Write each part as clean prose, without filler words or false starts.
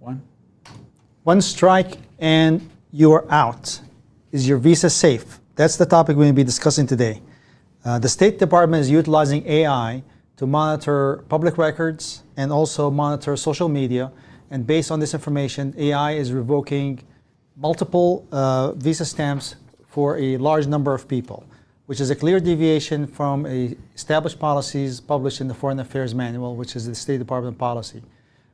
One. One strike and you are out. Is your visa safe? That's the topic we're going to be discussing today. The State Department is utilizing AI to monitor public records and also monitor social media. And based on this information, AI is revoking multiple visa stamps for a large number of people, which is a clear deviation from established policies published in the Foreign Affairs Manual, which is the State Department policy.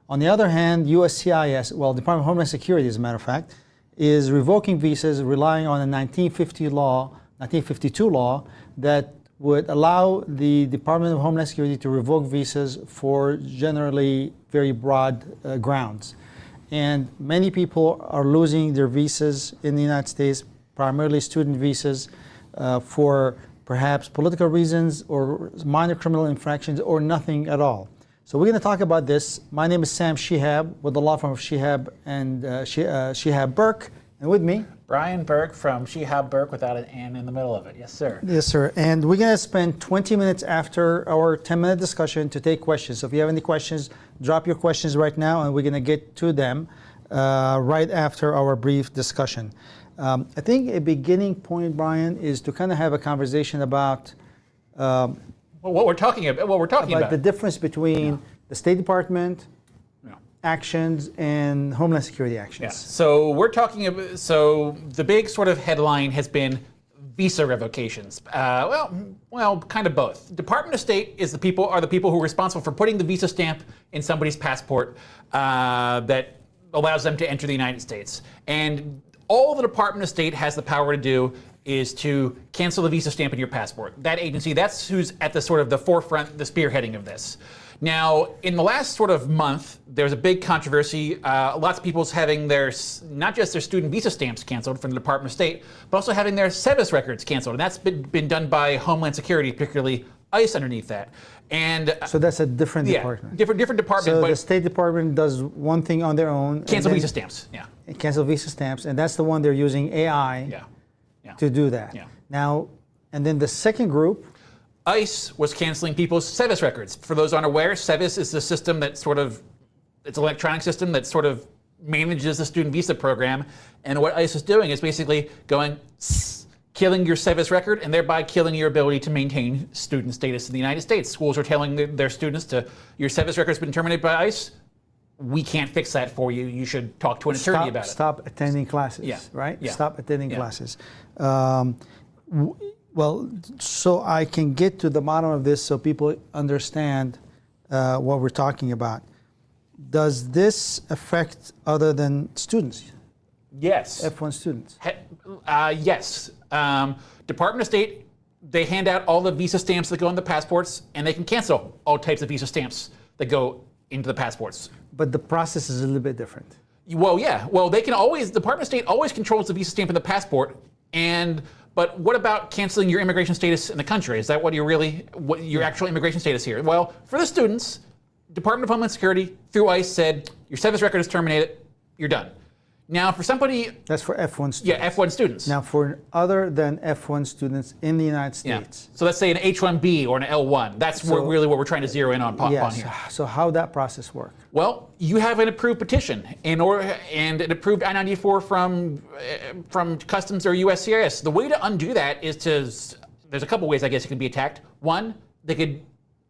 On the other hand, USCIS, well, Department of Homeland Security, as a matter of fact, is revoking visas relying on a 1952 law that would allow the Department of Homeland Security to revoke visas for generally very broad grounds. And many people are losing their visas in the United States, primarily student visas, for perhaps political reasons or minor criminal infractions or nothing at all. So we're going to talk about this. My name is Sam Shihab with the law firm of Shihab and Shihab Burke. And with me, Brian Burke from Shihab Burke without an N in the middle of it. Yes, sir. Yes, sir. And we're going to spend 20 minutes after our 10-minute discussion to take questions. So if you have any questions, drop your questions right now, and we're going to get to them right after our brief discussion. I think a beginning point, Brian, is to kind of have a conversation about what we're talking about. The difference between the State Department actions and Homeland Security actions. Yeah. So we're talking about, so the big sort of headline has been visa revocations. Well, kind of both. Department of State are the people who are responsible for putting the visa stamp in somebody's passport that allows them to enter the United States. And all the Department of State has the power to do is to cancel the visa stamp in your passport. That agency, that's who's at the sort of the forefront, the spearheading of this. Now, in the last sort of month, there's a big controversy. Lots of people's having not just their student visa stamps canceled from the Department of State, but also having their SEVIS records canceled. And that's been done by Homeland Security, particularly ICE underneath that. And so that's a different department. Different department. So the State Department does one thing on their own. Cancel visa stamps, yeah. Cancel visa stamps, and that's the one they're using AI to do that. Yeah. Now, and then the second group, ICE was canceling people's SEVIS records. For those unaware, SEVIS is the system that it's an electronic system that sort of manages the student visa program. And what ICE is doing is basically killing your SEVIS record and thereby killing your ability to maintain student status in the United States. Schools are telling their students your SEVIS record's been terminated by ICE. We can't fix that for you. You should talk to an attorney about it. Stop attending classes, right? Yeah. Stop attending classes. Well, so I can get to the bottom of this so people understand what we're talking about. Does this affect other than students? Yes. F1 students? Yes. Department of State, they hand out all the visa stamps that go on the passports, and they can cancel all types of visa stamps that go into the passports. But the process is a little bit different. Well, yeah. Well, they can always, the Department of State always controls the visa stamp in the passport, but what about canceling your immigration status in the country? Is that what your actual immigration status here? Well, for the students, Department of Homeland Security, through ICE, said, your SEVIS record is terminated, you're done. Now, for somebody... That's for F1 students. Yeah, F1 students. Now, for other than F1 students in the United States. Yeah. So let's say an H1B or an L1. That's really what we're trying to zero in on here. So how that process work? Well, you have an approved petition and an approved I-94 from Customs or USCIS. The way to undo that is there's a couple ways I guess it can be attacked. One, they could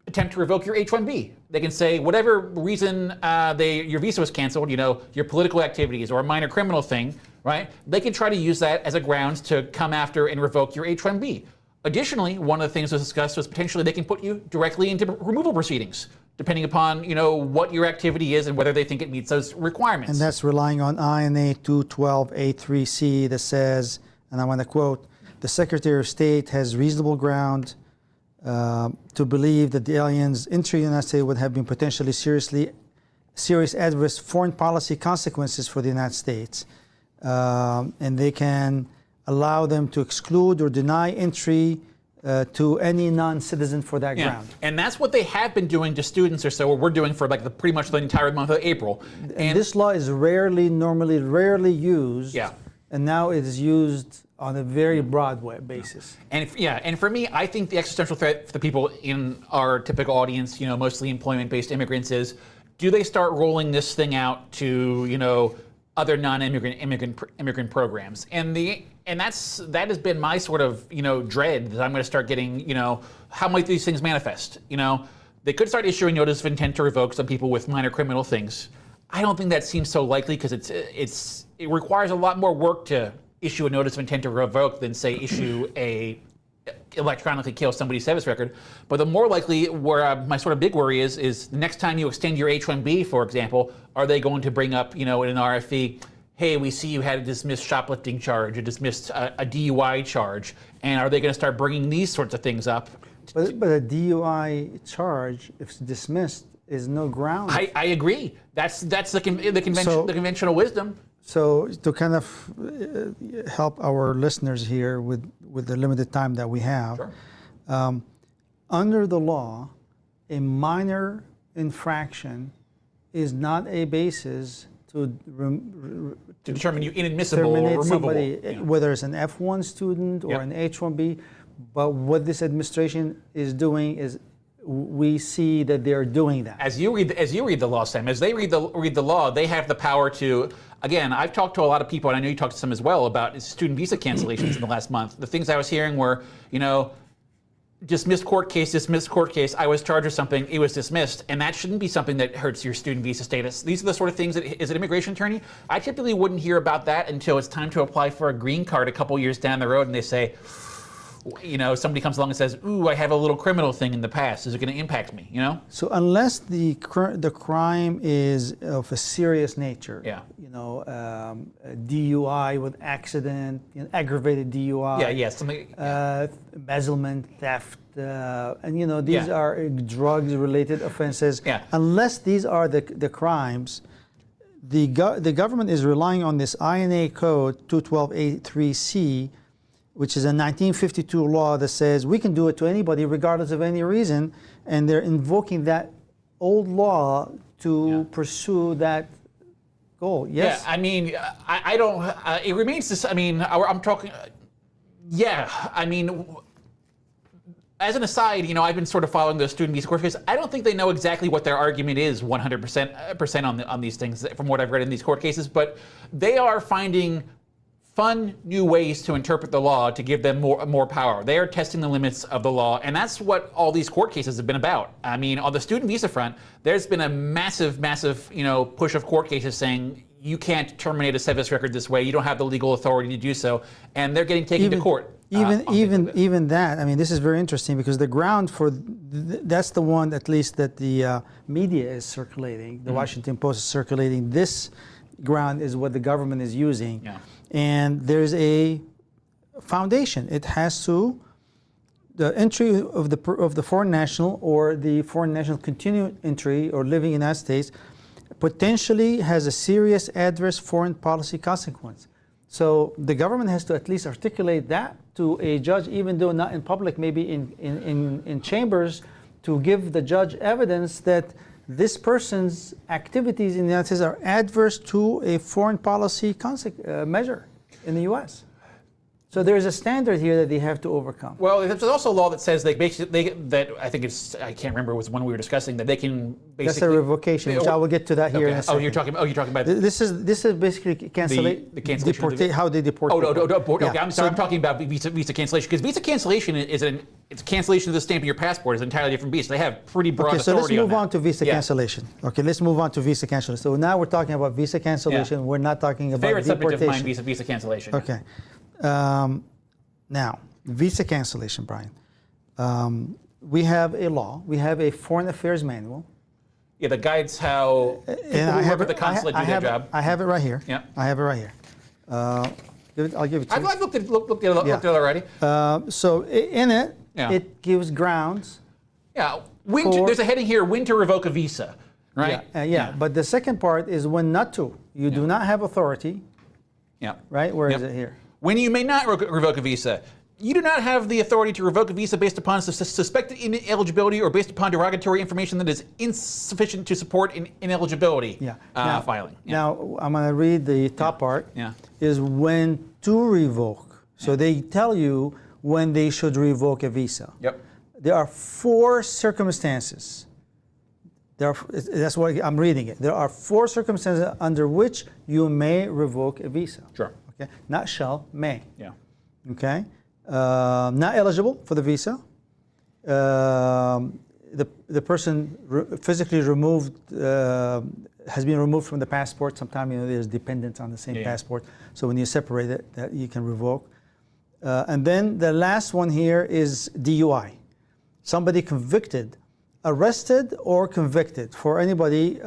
attempt to revoke your H-1B. They can say whatever reason your visa was canceled, your political activities or a minor criminal thing, right? They can try to use that as a grounds to come after and revoke your H-1B. Additionally, one of the things that was discussed was potentially they can put you directly into removal proceedings, depending upon what your activity is and whether they think it meets those requirements. And that's relying on INA 212A3C that says, and I want to quote, the Secretary of State has reasonable ground to believe that the aliens entry the United States would have been potentially serious adverse foreign policy consequences for the United States. And they can allow them to exclude or deny entry to any non-citizen for that ground. And that's what they have been doing to students or so, or we're doing for pretty much the entire month of April. And this law is normally rarely used. Yeah. And now it is used on a very broad basis. And for me, I think the existential threat for the people in our typical audience, mostly employment-based immigrants, is do they start rolling this thing out to, other non-immigrant programs? And that has been my sort of, dread that I'm going to start getting, how might these things manifest? They could start issuing notice of intent to revoke some people with minor criminal things. I don't think that seems so likely because it requires a lot more work to issue a notice of intent to revoke than say issue a electronically kill somebody's service record. But the more likely, where my sort of big worry is the next time you extend your H-1B, for example, are they going to bring up, in an RFE, hey, we see you had a dismissed shoplifting charge, a dismissed a DUI charge, and are they going to start bringing these sorts of things up? But a DUI charge, if it's dismissed, is no ground. I agree. That's the conventional wisdom. So to kind of help our listeners here with the limited time that we have, Sure. Under the law, a minor infraction is not a basis to determine you inadmissible or terminate removable. somebody, whether it's an F1 student or an H-1B. But what this administration is doing is we see that they're doing that. As you read the law, Sam, as they read the law, they have the power to. Again, I've talked to a lot of people, and I know you talked to some as well about student visa cancellations in the last month. The things I was hearing were, dismissed court case. I was charged with something, it was dismissed, and that shouldn't be something that hurts your student visa status. These are the sort of things that, as an immigration attorney, I typically wouldn't hear about that until it's time to apply for a green card a couple years down the road, and they say, somebody comes along and says, "Ooh, I have a little criminal thing in the past. Is it going to impact me?" So unless the crime is of a serious nature, a DUI with accident, aggravated DUI, something, embezzlement, theft, and these are drugs-related offenses. Yeah. Unless these are the crimes, the government is relying on this INA Code 212A3C, which is a 1952 law that says we can do it to anybody regardless of any reason, and they're invoking that old law to pursue that goal. Yes. Yeah, I mean, I don't. It remains this. I mean, I'm talking. I mean, as an aside, I've been sort of following the student visa court case. I don't think they know exactly what their argument is 100% on these things from what I've read in these court cases, but they are finding fun new ways to interpret the law to give them more power. They are testing the limits of the law, and that's what all these court cases have been about. I mean, on the student visa front, there's been a massive, push of court cases saying you can't terminate a service record this way. You don't have the legal authority to do so, and they're getting taken to court. Even that. I mean, this is very interesting because the ground for that's the one, at least, that the media is circulating. The Washington Post is circulating. This ground is what the government is using. Yeah. And there's a foundation. It has to, the entry of the foreign national or the foreign national continued entry or living in the United States potentially has a serious adverse foreign policy consequence. So the government has to at least articulate that to a judge, even though not in public, maybe in chambers, to give the judge evidence that this person's activities in the United States are adverse to a foreign policy measure in the U.S. So there is a standard here that they have to overcome. Well, there's also a law that says I think it's, I can't remember, it was one we were discussing, that they can basically. That's a revocation, which I will get to that here in a second. You're talking about. This is basically the cancellation. How they deport. Okay, I'm sorry. I'm talking about visa cancellation, because visa cancellation it's cancellation of the stamp of your passport is an entirely different beast. They have pretty broad authority. So let's move on to visa cancellation. Okay, let's move on to visa cancellation. So now we're talking about visa cancellation. Yeah. We're not talking about favorite deportation. Subject of mine, visa cancellation. Okay. Now, visa cancellation, Brian. We have a law. We have a foreign affairs manual. Yeah, that guides how people who work at the consulate do their job. I have it right here. Yeah. I have it right here. I'll give it to you. I've looked at it already. So in it, it gives grounds. Yeah. There's a heading here, when to revoke a visa, right? Yeah. But the second part is when not to. You do not have authority. Yeah. Right? Where is it here? When you may not revoke a visa. You do not have the authority to revoke a visa based upon suspected ineligibility or based upon derogatory information that is insufficient to support ineligibility filing. Yeah. Now, I'm going to read the top part. Yeah. Is when to revoke. So they tell you when they should revoke a visa. Yep. There are 4 circumstances That's what I'm reading it. There are 4 circumstances under which you may revoke a visa. Sure. Okay. Not shall, may. Yeah. Okay. Not eligible for the visa. The person physically removed has been removed from the passport. Sometimes there's dependents on the same passport. So when you separate it, that you can revoke. And then the last one here is DUI. Somebody convicted, arrested or convicted for anybody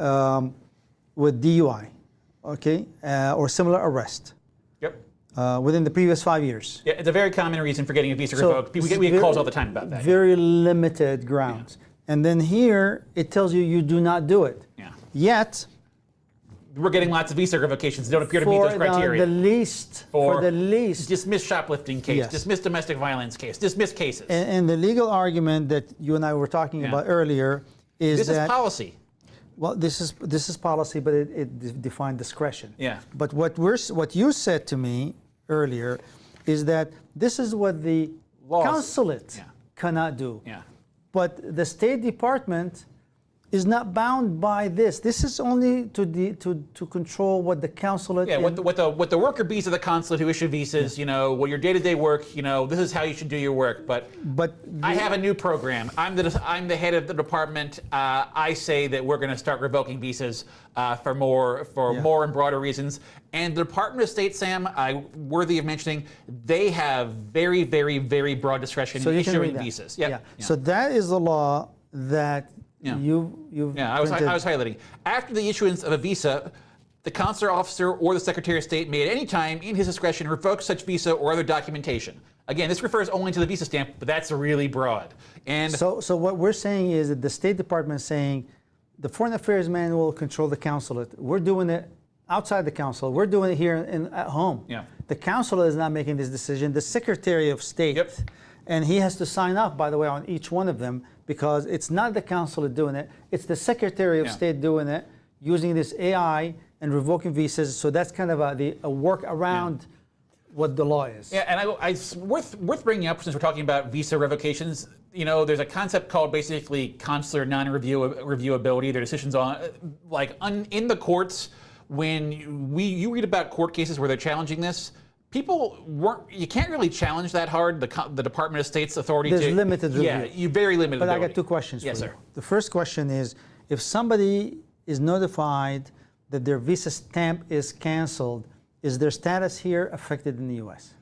with DUI, okay, or similar arrest. Yep. Within the previous 5 years. Yeah, it's a very common reason for getting a visa revoked. We get calls all the time about that. Very limited grounds. And then here it tells you you do not do it. Yeah. Yet we're getting lots of visa revocations that don't appear to meet those criteria. For the least. Dismissed shoplifting case, Yes. dismissed domestic violence case, dismissed cases. And the legal argument that you and I were talking about earlier is this that is policy. well, this is policy, but it defined discretion. Yeah. But what you said to me earlier is that this is what the consulate cannot do. Yeah. But the State Department is not bound by this. This is only to control what the consulate. Yeah, what the worker bees of the consulate who issue visas, what your day-to-day work, this is how you should do your work. But I have a new program. I'm the head of the department. I say that we're going to start revoking visas for more and broader reasons. And the Department of State, Sam, worthy of mentioning, they have very, very, very broad discretion in issuing visas. Yeah. So that is the law that. I was highlighting. After the issuance of a visa, the consular officer or the Secretary of State may at any time, in his discretion, revoke such visa or other documentation. Again, this refers only to the visa stamp, but that's really broad. And so what we're saying is that the State Department is saying the Foreign Affairs Manual will control the consulate. We're doing it outside the consulate. We're doing it here at home. Yeah. The consulate is not making this decision. The Secretary of State. Yep. And he has to sign off, by the way, on each one of them because it's not the consulate doing it. It's the Secretary of State doing it, using this AI and revoking visas. So that's kind of a work around what the law is. Yeah, and it's worth bringing up since we're talking about visa revocations. There's a concept called basically consular non-reviewability. Their decisions in the courts. When you read about court cases where they're challenging this, you can't really challenge that hard, the Department of State's authority. There's limited review. Yeah, you very limited But ability. I got 2 questions for you. Yes, sir. The first question is, if somebody is notified that their visa stamp is canceled, is their status here affected in the U.S.?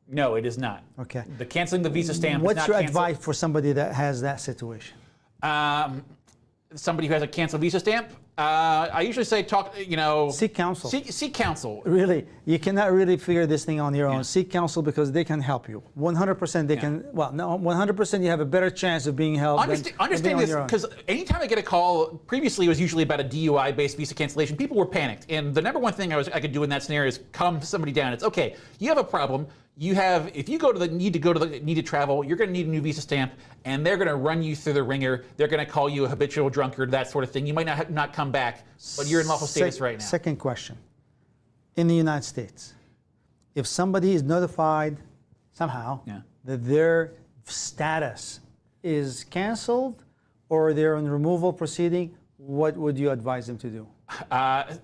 No, it is not. Okay. The canceling the visa stamp What's is not your canceled. advice for somebody that has that situation? Somebody who has a canceled visa stamp, I usually say Seek counsel. Seek counsel. Really, you cannot really figure this thing on your own. Seek counsel because they can help you. 100% they can. Well, no, 100% you have a better chance of being helped. Understand this, because anytime I get a call, previously it was usually about a DUI-based visa cancellation. People were panicked, and the number one thing I could do in that scenario is calm somebody down. It's okay. You have a problem. If you need to travel, you're going to need a new visa stamp, and they're going to run you through the ringer. They're going to call you a habitual drunkard, that sort of thing. You might not come back, but you're in lawful status right now. Second question. In the United States, if somebody is notified somehow that their status is canceled or they're in removal proceeding, what would you advise them to do?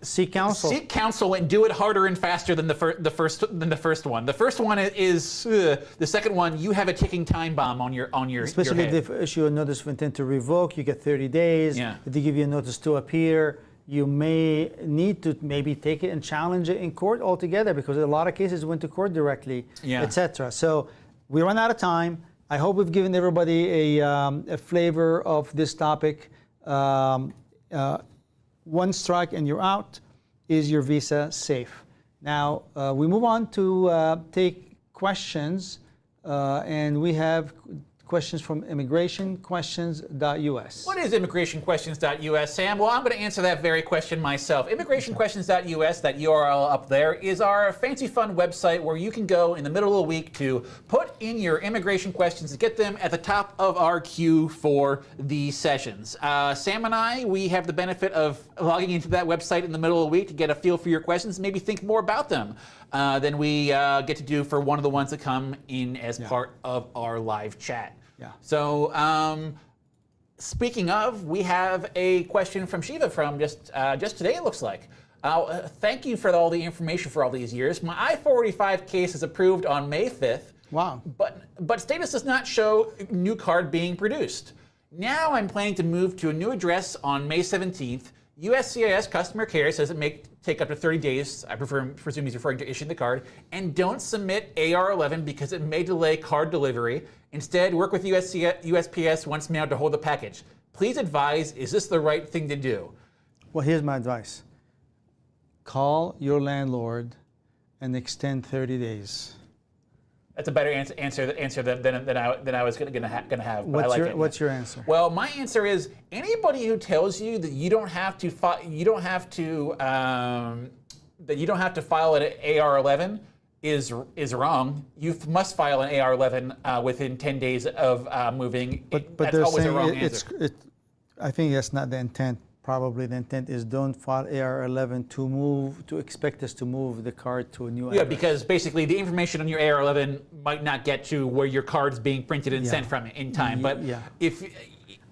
Seek counsel. Seek counsel and do it harder and faster than the first one. The first one is the second one. You have a ticking time bomb on your Especially head. if they issue a notice of intent to revoke, you get 30 days. Yeah. If they give you a notice to appear, you may need to maybe take it and challenge it in court altogether because a lot of cases went to court directly, etc. So we run out of time. I hope we've given everybody a flavor of this topic. One strike and you're out. Is your visa safe? Now, we move on to take questions, and we have questions from immigrationquestions.us. What is immigrationquestions.us, Sam? Well, I'm going to answer that very question myself. Immigrationquestions.us, that URL up there, is our fancy fun website where you can go in the middle of the week to put in your immigration questions and get them at the top of our queue for the sessions. Sam and I, we have the benefit of logging into that website in the middle of the week to get a feel for your questions, maybe think more about them than we get to do for one of the ones that come in as part of our live chat. Yeah. So, Speaking of, we have a question from Shihab from just today, it looks like. Thank you for all the information for all these years. My I-485 case is approved on May 5th. Wow. But status does not show new card being produced. Now I'm planning to move to a new address on May 17th. USCIS customer care says it may take up to 30 days. I presume he's referring to issuing the card. And don't submit AR-11 because it may delay card delivery. Instead, work with USPS once mailed to hold the package. Please advise, is this the right thing to do? Well, here's my advice. Call your landlord and extend 30 days. That's a better answer than I was gonna have. But I like it. What's your answer? Well, my answer is anybody who tells you that you don't have to file an AR-11 is wrong. You must file an AR-11 within 10 days of moving. But that's they're always saying a wrong answer. I think that's not the intent. Probably the intent is don't file AR-11 to expect us to move the card to a new address. Yeah, because basically the information on your AR-11 might not get to where your card's being printed and sent from in time. But if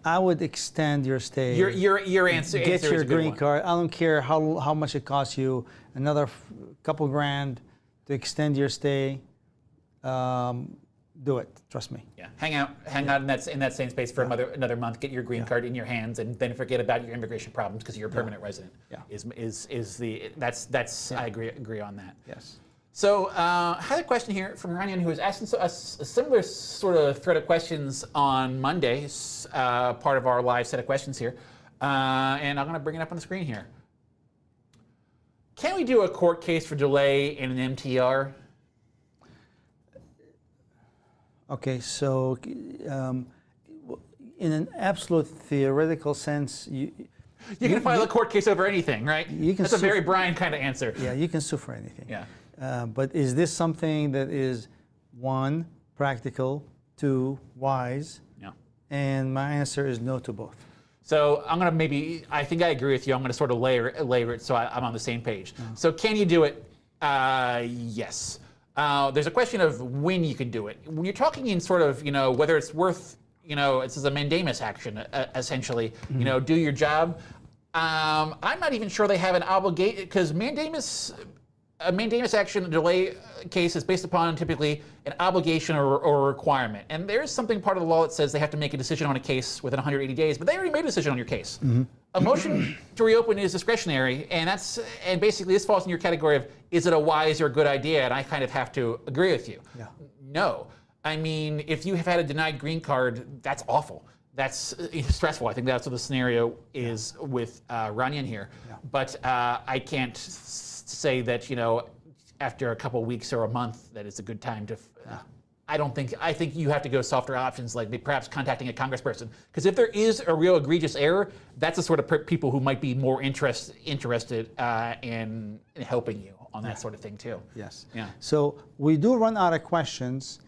I would extend your stay. Your answer Get is your a good green one. card. I don't care how much it costs you. Another couple grand to extend your stay. Do it. Trust me. Yeah, hang out in that same space for another month. Get your green card in your hands, and then forget about your immigration problems because you're a permanent resident. Yeah. I agree on that. Yes. So I had a question here from Ryan, who was asking us a similar sort of thread of questions on Monday, part of our live set of questions here, and I'm going to bring it up on the screen here. Can we do a court case for delay in an MTR? Okay, so in an absolute theoretical sense, you can file a court case over anything, right? That's a very Brian kind of answer. Yeah, you can sue for anything. Yeah. But is this something that is, one, practical, two, wise? Yeah. And my answer is no to both. So I'm going to I think I agree with you. I'm going to sort of layer it so I'm on the same page. So can you do it? Yes. There's a question of when you can do it. When you're talking in sort of, whether it's worth, this is a mandamus action, essentially, do your job. I'm not even sure they have an obligation, because a mandamus action delay case is based upon typically an obligation or a requirement. And there is something part of the law that says they have to make a decision on a case within 180 days, but they already made a decision on your case. A motion to reopen is discretionary, and basically this falls in your category of, is it a wise or a good idea? And I kind of have to agree with you. Yeah. No. I mean, if you have had a denied green card, that's awful. That's stressful. I think that's what the scenario is with Ranyan here. Yeah. But I can't say that, after a couple weeks or a month that it's a good time to... I think you have to go softer options, like perhaps contacting a congressperson. Because if there is a real egregious error, that's the sort of people who might be more interested in helping you on that sort of thing too. Yes. Yeah. So we do run out of questions.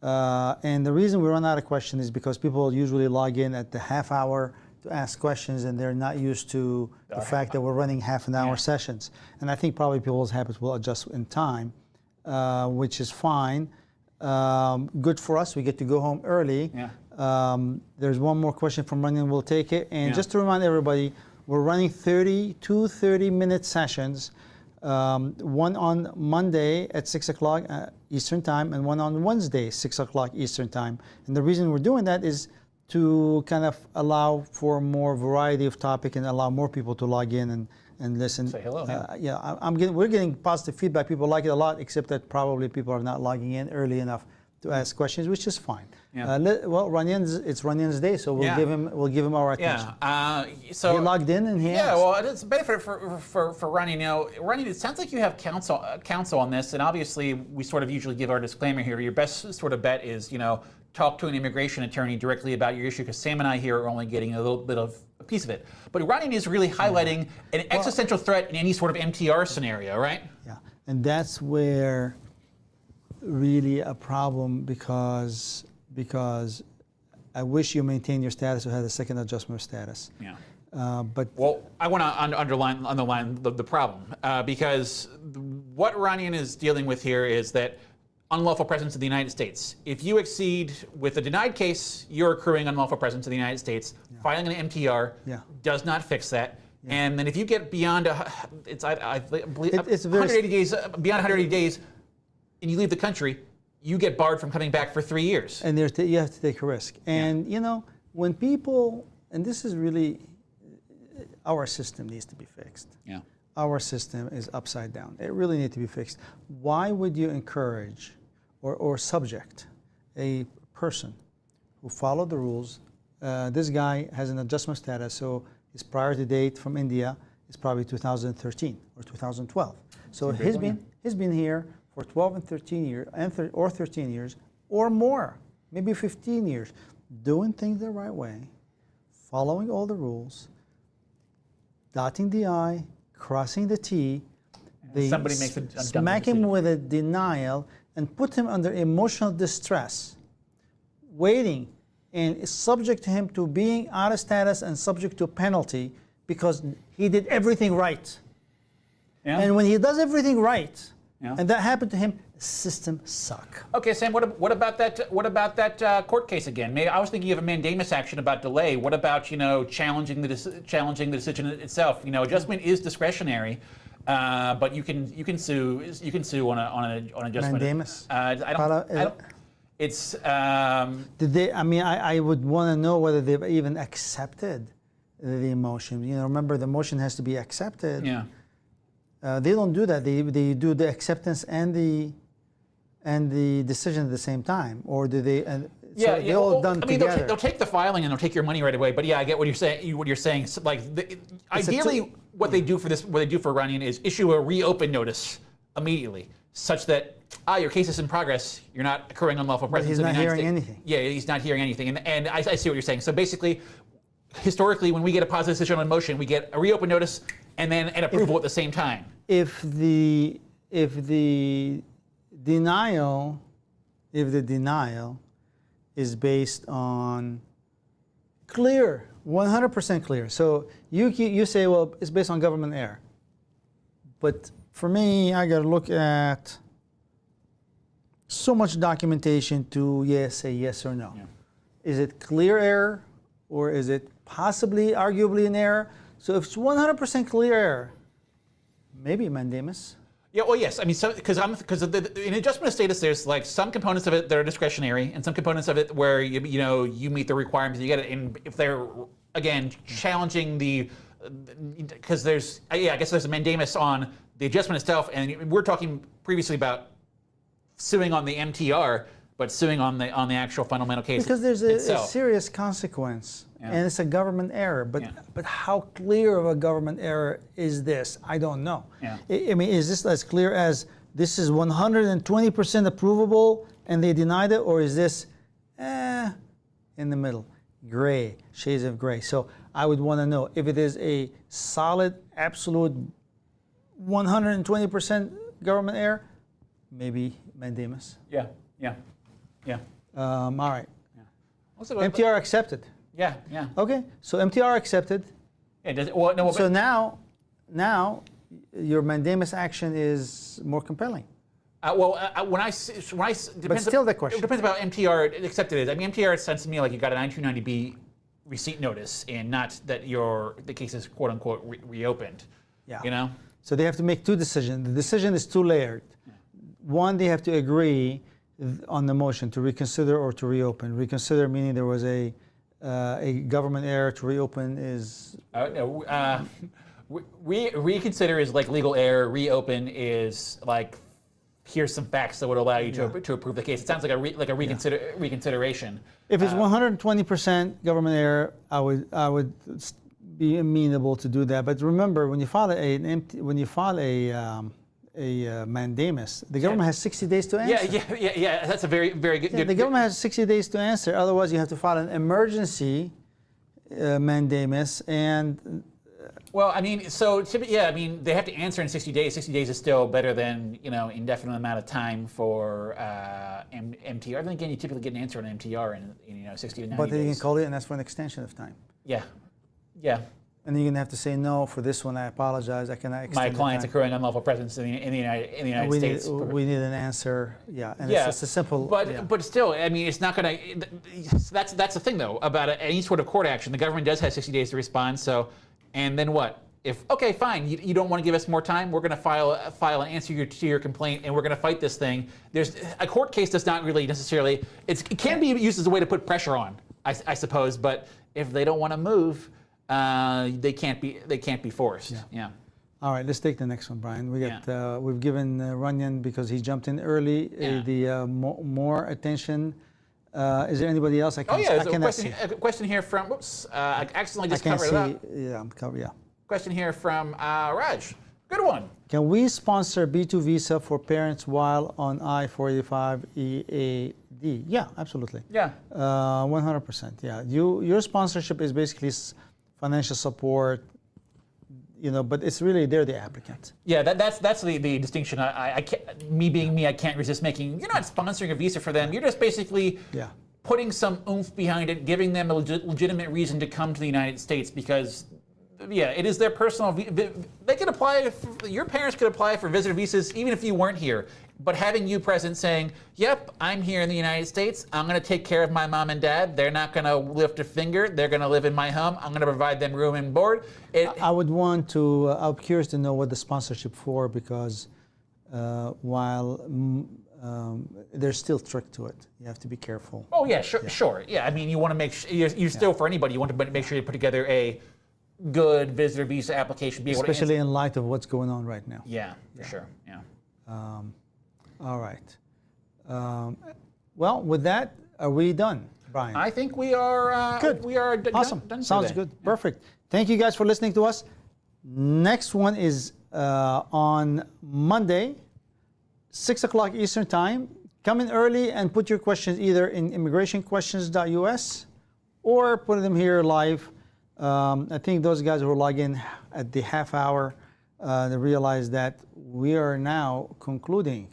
And the reason we run out of questions is because people usually log in at the half hour to ask questions, and they're not used to the fact that we're running half an hour sessions. And I think probably people's habits will adjust in time, which is fine. Good for us. We get to go home early. Yeah. There's one more question from Runyon. We'll take it. And just to remind everybody, we're running 2 30-minute sessions. One on Monday at 6 o'clock Eastern Time, and one on Wednesday, 6 o'clock Eastern Time. And the reason we're doing that is to kind of allow for more variety of topic and allow more people to log in and listen. Say hello. We're getting positive feedback. People like it a lot, except that probably people are not logging in early enough to ask questions, which is fine. Yeah. It's Runyan's day, so we'll give him our attention. So he logged in and he asked. Well, it's a benefit for Runyan. Runyan, it sounds like you have counsel on this, and obviously we sort of usually give our disclaimer here. Your best sort of bet is talk to an immigration attorney directly about your issue, because Sam and I here are only getting a little bit of a piece of it. But Runyan is really highlighting an existential threat in any sort of MTR scenario, right? Yeah, and that's where really a problem, because I wish you maintain your status or had a second adjustment of status. Yeah. But I want to underline the problem, because what Runyan is dealing with here is that unlawful presence in the United States. If you exceed with a denied case, you're accruing unlawful presence in the United States Filing an MTR Yeah. does not fix that. And then if you get beyond, I believe, It's very 180 days, beyond 180 days, and you leave the country, you get barred from coming back for 3 years. And you have to take a risk. And you know, when people, and this is really, our system needs to be fixed. Yeah. Our system is upside down. It really needs to be fixed. Why would you encourage or subject a person who followed the rules? This guy has an adjustment status, so his priority date from India is probably 2013 or 2012. So he's been here for 12 and 13 years, or 13 years, or more, maybe 15 years, doing things the right way, following all the rules, dotting the I, crossing the T. They somebody makes a dumb smack him decision. with a denial and put him under emotional distress, waiting, and subject him to being out of status and subject to penalty because he did everything right. Yeah. And when he does everything right, Yeah. and that happened to him, the system suck. Okay, Sam. What about that? What about that court case again? Maybe I was thinking of a mandamus action about delay. What about challenging the decision itself? Adjustment is discretionary, but you can sue on an adjustment. Mandamus? I don't. It's. Did they? I mean, I would want to know whether they've even accepted the motion. Remember, the motion has to be accepted. Yeah. They don't do that. They do the acceptance and the decision at the same time, or do they? They're all done together. They'll take the filing and they'll take your money right away. But yeah, I get what you're saying. Ideally, what they do for Iranian is issue a reopen notice immediately, such that your case is in progress. You're not occurring unlawful presence. He's not in the United hearing States. anything. Yeah, he's not hearing anything. And I see what you're saying. So basically, historically, when we get a positive decision on a motion, we get a reopen notice and then an approval at the same time. If the denial is based on clear, 100% clear. So you say, well, it's based on government error. But for me, I got to look at so much documentation to say yes or no. Yeah. Is it clear error, or is it possibly, arguably an error? So if it's 100% clear error, maybe mandamus. Yeah, well, yes. I mean, because in adjustment of status, there's like some components of it that are discretionary, and some components of it where you meet the requirements, you get it. And if they're again challenging because I guess there's a mandamus on the adjustment itself, and we're talking previously about suing on the MTR, but suing on the actual fundamental case because there's a itself. serious consequence, and it's a government error. But how clear of a government error is this? I don't know. Yeah. I mean, is this as clear as this is 120% approvable and they denied it, or is this in the middle, gray, shades of gray? So I would want to know if it is a solid, absolute 120% government error, maybe mandamus. Yeah. All right. Yeah. Also, MTR accepted. Yeah. Okay, so MTR accepted. So Now your mandamus action is more compelling. but still the question. It depends about MTR accepted. I mean, MTR sounds to me like you got a 929B receipt notice, and not that the case is quote unquote reopened. Yeah. So they have to make two decisions. The decision is two layered. Yeah. One, they have to agree on the motion to reconsider or to reopen. Reconsider meaning there was a government error. To reopen is reconsider is like legal error. Reopen is like here's some facts that would allow you to approve the case. It sounds like a reconsideration. If it's 120% government error, I would be amenable to do that. But remember, when you file a mandamus, the government has 60 days to answer. Yeah. That's a very, very good. The government has 60 days to answer. Otherwise, you have to file an emergency mandamus. And well, I mean, they have to answer in 60 days. 60 days is still better than indefinite amount of time for MTR. I think again, you typically get an answer on MTR in 60 to 90 days. But they can call it and ask for an extension of time. Yeah. And you're going to have to say, no, for this one, I apologize. I cannot extend My the client's time. accruing unlawful presence in the United we States. we need an answer. Yeah, and Yeah, it's just a simple. But yeah. but still, I mean, it's not going to. That's the thing, though, about any sort of court action. The government does have 60 days to respond. So, and then what? If okay, fine, you don't want to give us more time, we're going to file an answer to your complaint, and we're going to fight this thing. There's a court case does not really necessarily. It can be used as a way to put pressure on, I suppose. But if they don't want to move, they can't be forced. Yeah. All right, let's take the next one, Brian. We got we've given Runyon, because he jumped in early, the more attention. Is there anybody else I can? Oh yeah, I there's see? a question here from. Whoops, I accidentally just I can't covered it up. see. Yeah, I'm covered. Yeah. Question here from Raj. Good one. Can we sponsor B2 visa for parents while on I-485 EAD? Yeah, absolutely. Yeah. 100%. Yeah. Your sponsorship is basically financial support, but it's really they're the applicant. Yeah, that's the distinction. I can't, me being me, I can't resist making. You're not sponsoring a visa for them. You're just basically putting some oomph behind it, giving them a legitimate reason to come to the United States because. Yeah, it is their personal. They could apply. Your parents could apply for visitor visas even if you weren't here. But having you present, saying, "Yep, I'm here in the United States. I'm going to take care of my mom and dad. They're not going to lift a finger. They're going to live in my home. I'm going to provide them room and board." I would want to. I'm curious to know what the sponsorship for, because while there's still trick to it, you have to be careful. Oh yeah, sure. Yeah, I mean, you want to make sure you're still for anybody. You want to make sure you put together a good visitor visa application, especially in light of what's going on right now. Yeah, for sure. Yeah. All right. Well, with that, are we done, Brian? I think we are. Good. We are awesome. done Sounds today. good. Yeah. Perfect. Thank you guys for listening to us. Next one is on Monday, 6 o'clock Eastern Time. Come in early and put your questions either in immigrationquestions.us or put them here live. I think those guys who log in at the half hour, they realize that we are now concluding